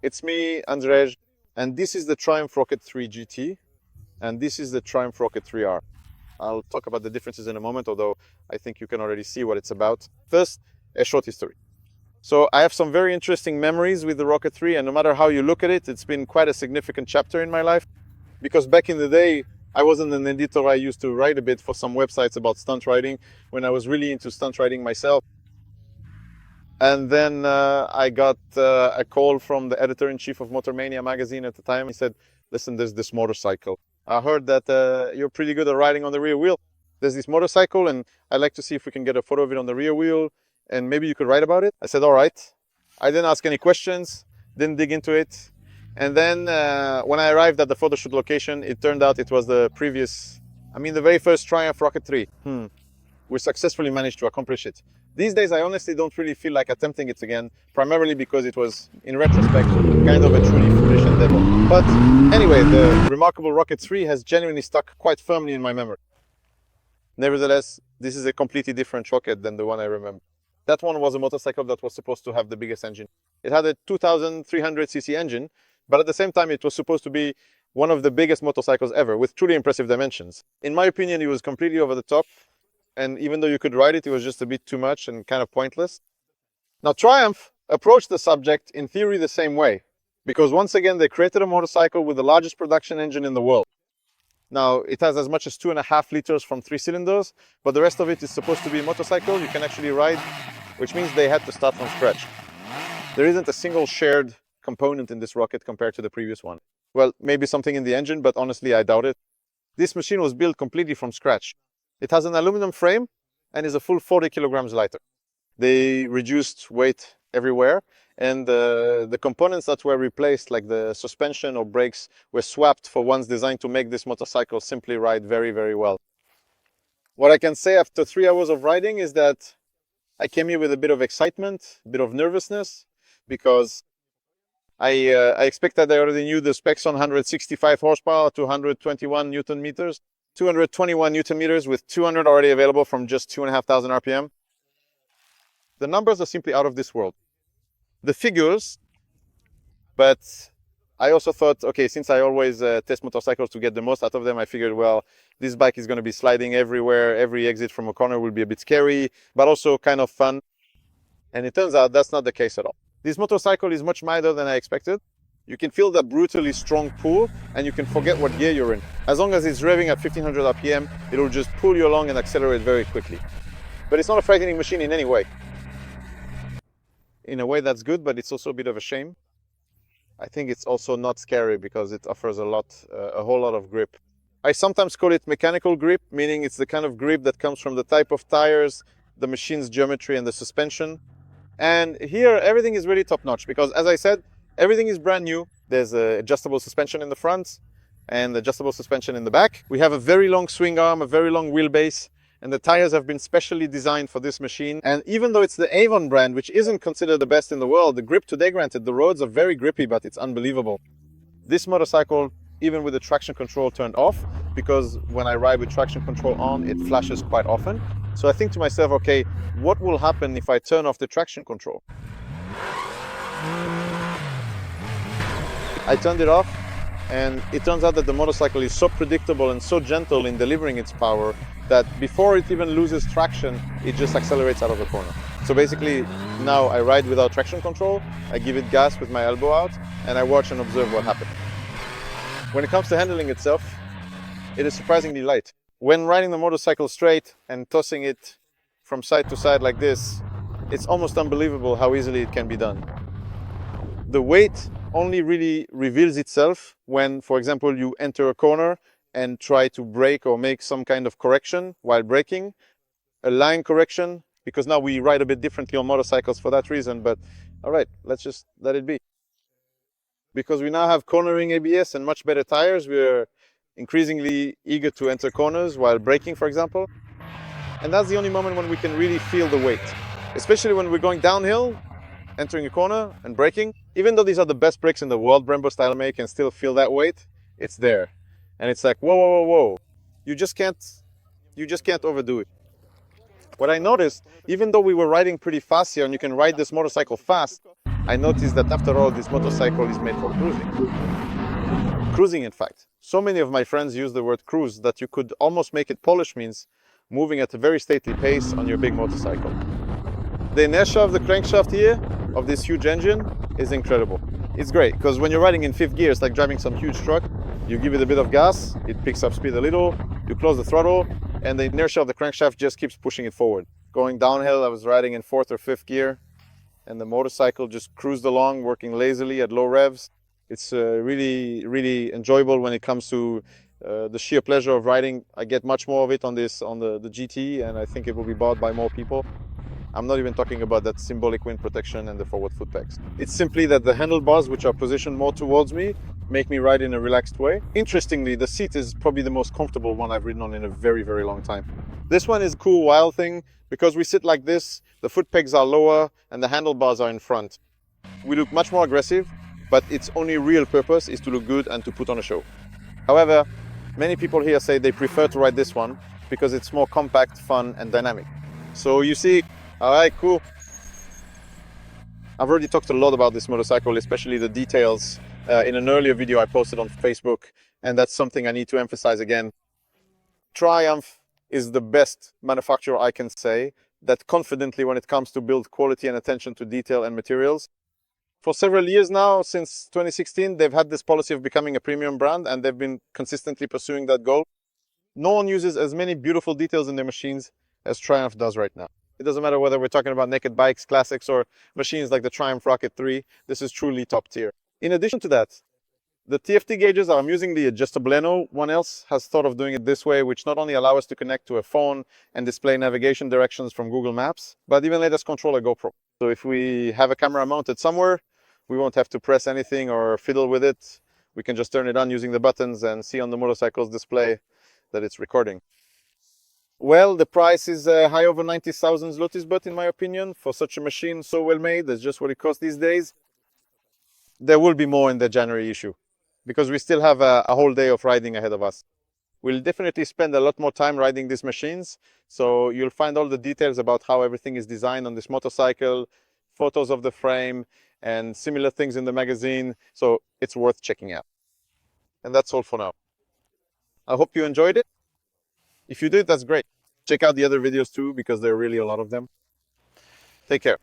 It's me, Andrzej, and this is the Triumph Rocket 3 GT, and this is the Triumph Rocket 3R. I'll talk about the differences in a moment, although I think you can already see what it's about. First, a short history. So I have some very interesting memories with the Rocket 3, and no matter how you look at it, it's been quite a significant chapter in my life. Because back in the day, I wasn't an editor. I used to write a bit for some websites about stunt riding when I was really into stunt riding myself. And then I got a call from the editor-in-chief of Motormania magazine at the time. He said, listen, there's this motorcycle. I heard that you're pretty good at riding on the rear wheel. There's this motorcycle, and I'd like to see if we can get a photo of it on the rear wheel, and maybe you could write about it. I said, all right. I didn't ask any questions, didn't dig into it. And then when I arrived at the photo shoot location, it turned out it was the very first Triumph Rocket 3. We successfully managed to accomplish it. These days, I honestly don't really feel like attempting it again, primarily because it was, in retrospect, kind of a truly foolish endeavor. But anyway, the remarkable Rocket 3 has genuinely stuck quite firmly in my memory. Nevertheless, this is a completely different rocket than the one I remember. That one was a motorcycle that was supposed to have the biggest engine. It had a 2,300cc engine, but at the same time, it was supposed to be one of the biggest motorcycles ever, with truly impressive dimensions. In my opinion, it was completely over the top. And even though you could ride it, it was just a bit too much and kind of pointless. Now, Triumph approached the subject in theory the same way, because once again, they created a motorcycle with the largest production engine in the world. Now, it has as much as 2.5 liters from 3 cylinders, but the rest of it is supposed to be a motorcycle you can actually ride, which means they had to start from scratch. There isn't a single shared component in this rocket compared to the previous one. Well, maybe something in the engine, but honestly, I doubt it. This machine was built completely from scratch. It has an aluminum frame and is a full 40 kilograms lighter. They reduced weight everywhere, and the components that were replaced, like the suspension or brakes, were swapped for ones designed to make this motorcycle simply ride very, very well. What I can say after 3 hours of riding is that I came here with a bit of excitement, a bit of nervousness, because I expected I already knew the specs on 165 horsepower to 121 Newton meters. 221 Newton meters with 200 already available from just 2,500 RPM. The numbers are simply out of this world. The figures, but I also thought, okay, since I always test motorcycles to get the most out of them, I figured, well, this bike is going to be sliding everywhere. Every exit from a corner will be a bit scary, but also kind of fun. And it turns out that's not the case at all. This motorcycle is much milder than I expected. You can feel that brutally strong pull, and you can forget what gear you're in. As long as it's revving at 1500 RPM, it'll just pull you along and accelerate very quickly. But it's not a frightening machine in any way. In a way that's good, but it's also a bit of a shame. I think it's also not scary because it offers a whole lot of grip. I sometimes call it mechanical grip, meaning it's the kind of grip that comes from the type of tires, the machine's geometry, and the suspension. And here, everything is really top-notch because, as I said, everything is brand new. There's adjustable suspension in the front and adjustable suspension in the back. We have a very long swing arm, a very long wheelbase, and the tires have been specially designed for this machine. And even though it's the Avon brand, which isn't considered the best in the world, the grip today, granted, the roads are very grippy, but it's unbelievable. This motorcycle, even with the traction control turned off, because when I ride with traction control on, it flashes quite often. So I think to myself, okay, what will happen if I turn off the traction control? I turned it off, and it turns out that the motorcycle is so predictable and so gentle in delivering its power that before it even loses traction, it just accelerates out of the corner. So basically, now I ride without traction control, I give it gas with my elbow out, and I watch and observe what happens. When it comes to handling itself, it is surprisingly light. When riding the motorcycle straight and tossing it from side to side like this, it's almost unbelievable how easily it can be done. The weight only really reveals itself when, for example, you enter a corner and try to brake or make some kind of correction while braking, a line correction, because now we ride a bit differently on motorcycles for that reason, but all right, let's just let it be. Because we now have cornering ABS and much better tires, we're increasingly eager to enter corners while braking, for example. And that's the only moment when we can really feel the weight, especially when we're going downhill, entering a corner and braking. Even though these are the best brakes in the world, Brembo StyleMate can still feel that weight. It's there. And it's like, whoa, whoa, whoa, whoa. You just can't overdo it. What I noticed, even though we were riding pretty fast here and you can ride this motorcycle fast, I noticed that after all, this motorcycle is made for cruising. Cruising, in fact. So many of my friends use the word cruise that you could almost make it Polish means moving at a very stately pace on your big motorcycle. The inertia of the crankshaft here, of this huge engine, is incredible. It's great, because when you're riding in fifth gear, it's like driving some huge truck. You give it a bit of gas, it picks up speed a little, you close the throttle, and the inertia of the crankshaft just keeps pushing it forward. Going downhill, I was riding in fourth or fifth gear, and the motorcycle just cruised along, working lazily at low revs. It's really, really enjoyable when it comes to the sheer pleasure of riding. I get much more of it on the GT, and I think it will be bought by more people. I'm not even talking about that symbolic wind protection and the forward foot pegs. It's simply that the handlebars, which are positioned more towards me, make me ride in a relaxed way. Interestingly, the seat is probably the most comfortable one I've ridden on in a very, very long time. This one is a cool wild thing because we sit like this, the foot pegs are lower and the handlebars are in front. We look much more aggressive, but its only real purpose is to look good and to put on a show. However, many people here say they prefer to ride this one because it's more compact, fun and dynamic. So you see, all right, cool. I've already talked a lot about this motorcycle, especially the details in an earlier video I posted on Facebook, and that's something I need to emphasize again. Triumph is the best manufacturer I can say that confidently when it comes to build quality and attention to detail and materials. For several years now, since 2016, they've had this policy of becoming a premium brand and they've been consistently pursuing that goal. No one uses as many beautiful details in their machines as Triumph does right now. It doesn't matter whether we're talking about naked bikes, classics, or machines like the Triumph Rocket 3. This is truly top tier. In addition to that, the TFT gauges are amusingly adjustable. No one else has thought of doing it this way, which not only allow us to connect to a phone and display navigation directions from Google Maps, but even let us control a GoPro. So if we have a camera mounted somewhere, we won't have to press anything or fiddle with it. We can just turn it on using the buttons and see on the motorcycle's display that it's recording. Well, the price is high over 90,000 zlotys, but in my opinion, for such a machine so well made, that's just what it costs these days. There will be more in the January issue, because we still have a whole day of riding ahead of us. We'll definitely spend a lot more time riding these machines, so you'll find all the details about how everything is designed on this motorcycle, photos of the frame, and similar things in the magazine, so it's worth checking out. And that's all for now. I hope you enjoyed it. If you did, that's great. Check out the other videos too, because there are really a lot of them. Take care.